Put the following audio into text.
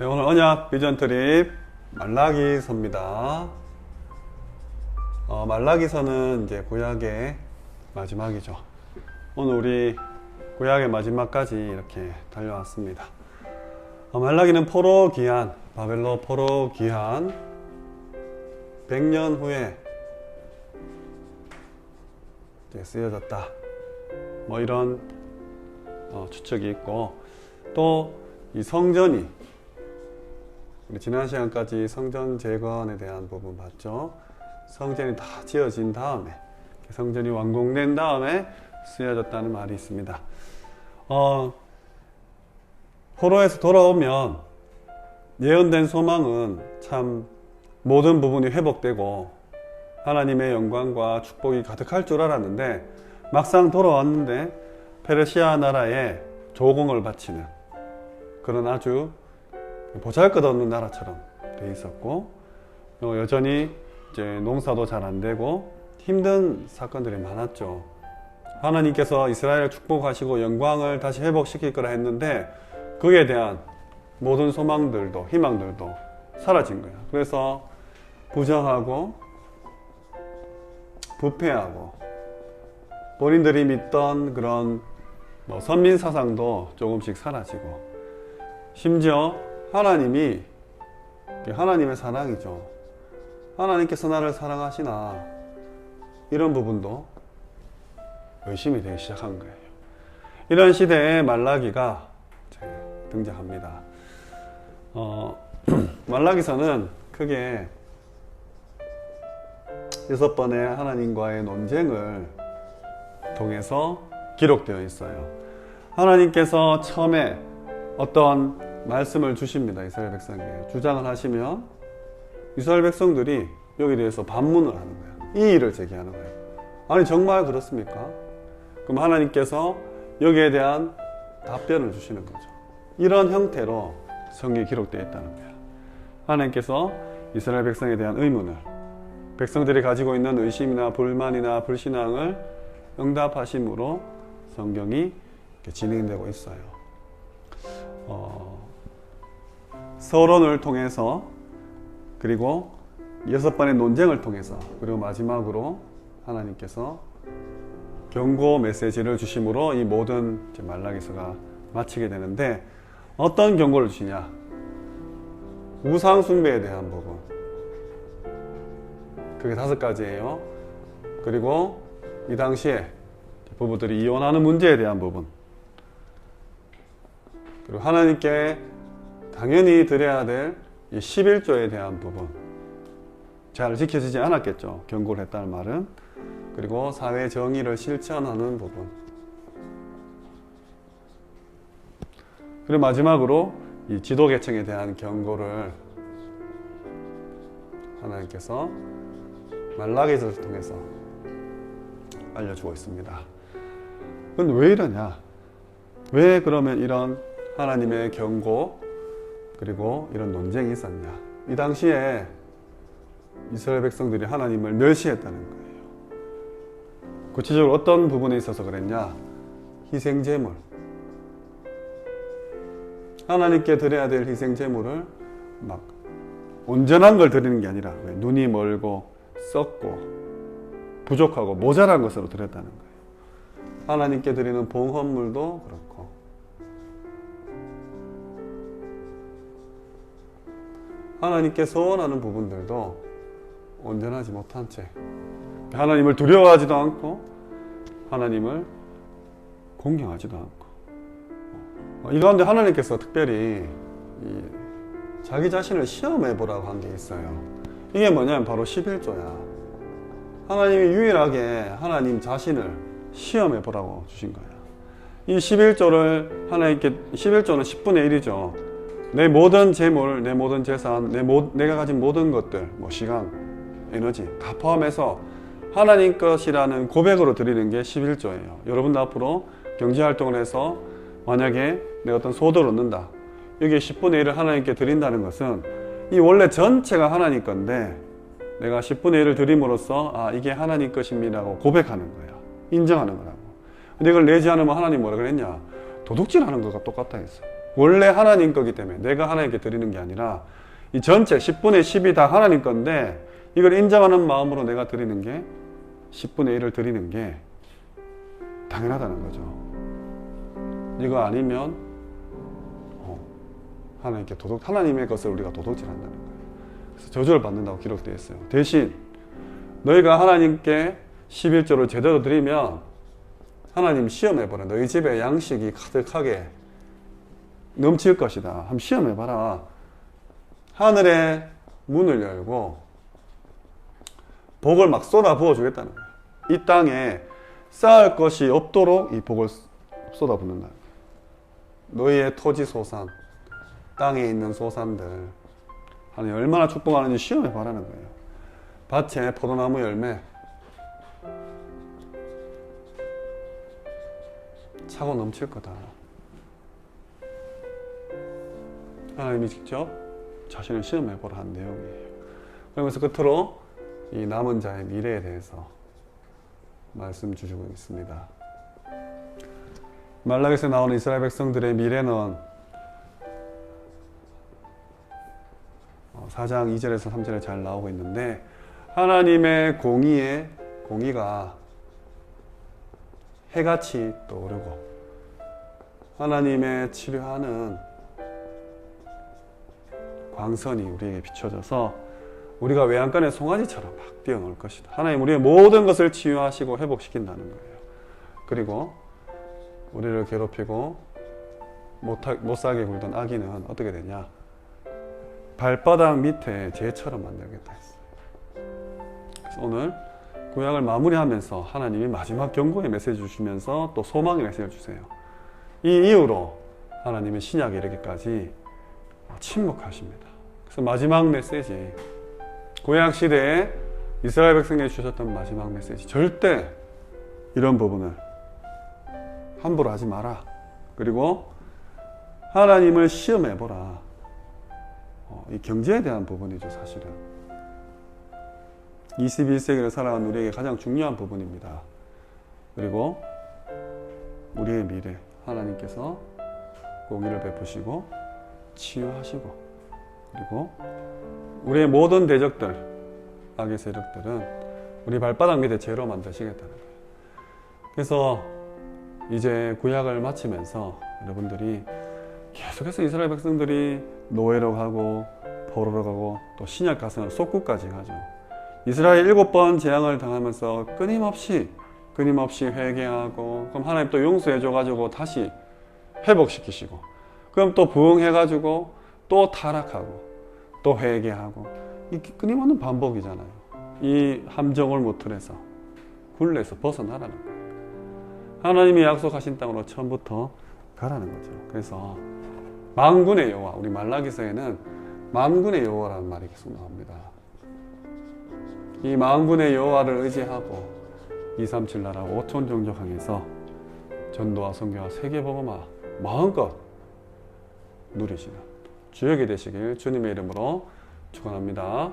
네, 오늘 언약 비전 트립 말라기서입니다. 말라기서는 이제 구약의 마지막이죠. 오늘 우리 구약의 마지막까지 이렇게 달려왔습니다. 말라기는 포로 기한, 바벨론 포로 기한 100년 후에 이제 쓰여졌다. 뭐 이런 추측이 있고, 또 이 성전이 우리 지난 시간까지 성전 재건에 대한 부분 봤죠. 성전이 다 지어진 다음에, 성전이 완공된 다음에 쓰여졌다는 말이 있습니다. 포로에서 돌아오면 예언된 소망은 참 모든 부분이 회복되고 하나님의 영광과 축복이 가득할 줄 알았는데, 막상 돌아왔는데 페르시아 나라에 조공을 바치는 그런 아주 보잘것없는 나라처럼 돼 있었고, 여전히 이제 농사도 잘 안 되고 힘든 사건들이 많았죠. 하나님께서 이스라엘을 축복하시고 영광을 다시 회복시킬 거라 했는데, 그에 대한 모든 소망들도 희망들도 사라진 거예요. 그래서 부정하고 부패하고 본인들이 믿던 그런 선민 사상도 조금씩 사라지고, 심지어 하나님이 하나님의 사랑이죠. 하나님께서 나를 사랑하시나, 이런 부분도 의심이 되기 시작한 거예요. 이런 시대에 말라기가 등장합니다. 말라기서는 크게 6번의 하나님과의 논쟁을 통해서 기록되어 있어요. 하나님께서 처음에 어떤 말씀을 주십니다. 이스라엘 백성에게 주장을 하시면 이스라엘 백성들이 여기에 대해서 반문을 하는 거예요. 이의를 제기하는 거예요. 아니 정말 그렇습니까? 그럼 하나님께서 여기에 대한 답변을 주시는 거죠. 이런 형태로 성경이 기록되어 있다는 거예요. 하나님께서 이스라엘 백성에 대한 의문을, 백성들이 가지고 있는 의심이나 불만이나 불신앙을 응답하심으로 성경이 진행되고 있어요. 서론을 통해서, 그리고 6번의 논쟁을 통해서, 그리고 마지막으로 하나님께서 경고 메시지를 주심으로 이 모든 말라기서가 마치게 되는데, 어떤 경고를 주시냐? 우상 숭배에 대한 부분, 그게 5가지예요. 그리고 이 당시에 부부들이 이혼하는 문제에 대한 부분, 그리고 하나님께 당연히 드려야 될 이 11조에 대한 부분, 잘 지켜지지 않았겠죠, 경고를 했다는 말은. 그리고 사회 정의를 실천하는 부분, 그리고 마지막으로 이 지도계층에 대한 경고를 하나님께서 말라기서를 통해서 알려주고 있습니다. 그건 왜 이러냐? 왜 그러면 이런 하나님의 경고, 그리고 이런 논쟁이 있었냐? 이 당시에 이스라엘 백성들이 하나님을 멸시했다는 거예요. 구체적으로 어떤 부분에 있어서 그랬냐? 희생제물, 하나님께 드려야 될 희생제물을 막 온전한 걸 드리는 게 아니라 눈이 멀고 썩고 부족하고 모자란 것으로 드렸다는 거예요. 하나님께 드리는 봉헌물도 그렇고, 하나님께 소원하는 부분들도 온전하지 못한 채, 하나님을 두려워하지도 않고 하나님을 공경하지도 않고, 이 가운데 하나님께서 특별히 자기 자신을 시험해 보라고 한 게 있어요. 이게 뭐냐면 바로 11조야. 하나님이 유일하게 하나님 자신을 시험해 보라고 주신 거야. 이 11조를 하나님께, 11조는 10분의 1이죠. 내 모든 재물, 내 모든 재산, 내가 가진 모든 것들, 시간, 에너지 다 포함해서 하나님 것이라는 고백으로 드리는 게 11조예요. 여러분도 앞으로 경제활동을 해서 만약에 내가 어떤 소득을 얻는다, 여기에 10분의 1을 하나님께 드린다는 것은 이 원래 전체가 하나님 건데, 내가 10분의 1을 드림으로써 이게 하나님 것입니다라고 고백하는 거야. 인정하는 거라고. 근데 이걸 내지 않으면 하나님 뭐라 그랬냐? 도둑질하는 것과 똑같다 했어. 원래 하나님 거기 때문에 내가 하나님께 드리는 게 아니라 이 전체 10분의 10이 다 하나님 건데 이걸 인정하는 마음으로 내가 드리는 게 10분의 1을 드리는 게 당연하다는 거죠. 이거 아니면 하나님의 것을 우리가 도둑질한다는 거예요. 그래서 저주를 받는다고 기록되어 있어요. 대신 너희가 하나님께 11조를 제대로 드리면 하나님 시험해보라. 너희 집에 양식이 가득하게 넘칠 것이다. 한번 시험해봐라. 하늘의 문을 열고 복을 막 쏟아 부어 주겠다는 거예요. 이 땅에 쌓을 것이 없도록 이 복을 쏟아 붓는다. 너희의 토지 소산, 땅에 있는 소산들 하나님 얼마나 축복하는지 시험해 봐라는 거예요. 밭에 포도나무 열매 차고 넘칠 거다. 하나님이 직접 자신을 시험해 보라 한 내용이에요. 그러면서 끝으로 이 남은 자의 미래에 대해서 말씀 주시고 있습니다. 말라기에서 나오는 이스라엘 백성들의 미래는 4장 2절에서 3절에 잘 나오고 있는데 하나님의 공의가 해같이 떠오르고 하나님의 치료하는 광선이 우리에게 비춰져서 우리가 외양간의 송아지처럼 막 뛰어놀 것이다. 하나님 우리의 모든 것을 치유하시고 회복시킨다는 거예요. 그리고 우리를 괴롭히고 못 살게 굴던 악인은 어떻게 되냐? 발바닥 밑에 재처럼 만들겠다 했어요. 그래서 오늘 구약을 마무리하면서 하나님이 마지막 경고의 메시지 주시면서 또 소망의 메시지를 주세요. 이 이후로 하나님은 신약에 이르기까지 침묵하십니다. 그래서 마지막 메시지, 구약 시대에 이스라엘 백성에게 주셨던 마지막 메시지, 절대 이런 부분을 함부로 하지 마라. 그리고 하나님을 시험해보라. 이 경제에 대한 부분이죠, 사실은. 21세기를 살아가는 우리에게 가장 중요한 부분입니다. 그리고 우리의 미래, 하나님께서 공의를 베푸시고 치유하시고 그리고 우리의 모든 대적들, 악의 세력들은 우리 발바닥 밑에 죄로 만드시겠다는 거예요. 그래서 이제 구약을 마치면서 여러분들이 계속해서 이스라엘 백성들이 노예로 가고 포로로 가고 또 신약 가서는 속국까지 가죠. 이스라엘 7번 재앙을 당하면서 끊임없이 회개하고 그럼 하나님 또 용서해줘가지고 다시 회복시키시고 그럼 또 부응해가지고 또 타락하고 또 회개하고 이 끊임없는 반복이잖아요. 이 함정을 무틀에서 굴레에서 벗어나라는 거예요. 하나님이 약속하신 땅으로 처음부터 가라는 거죠. 그래서 만군의 여호와, 우리 말라기서에는 만군의 여호와라는 말이 계속 나옵니다. 이 만군의 여호와를 의지하고 237 나라 5천 종족 향해서 전도와 선교와 세계복음화 마음껏 누리시는 주역이 되시길 주님의 이름으로 축원합니다.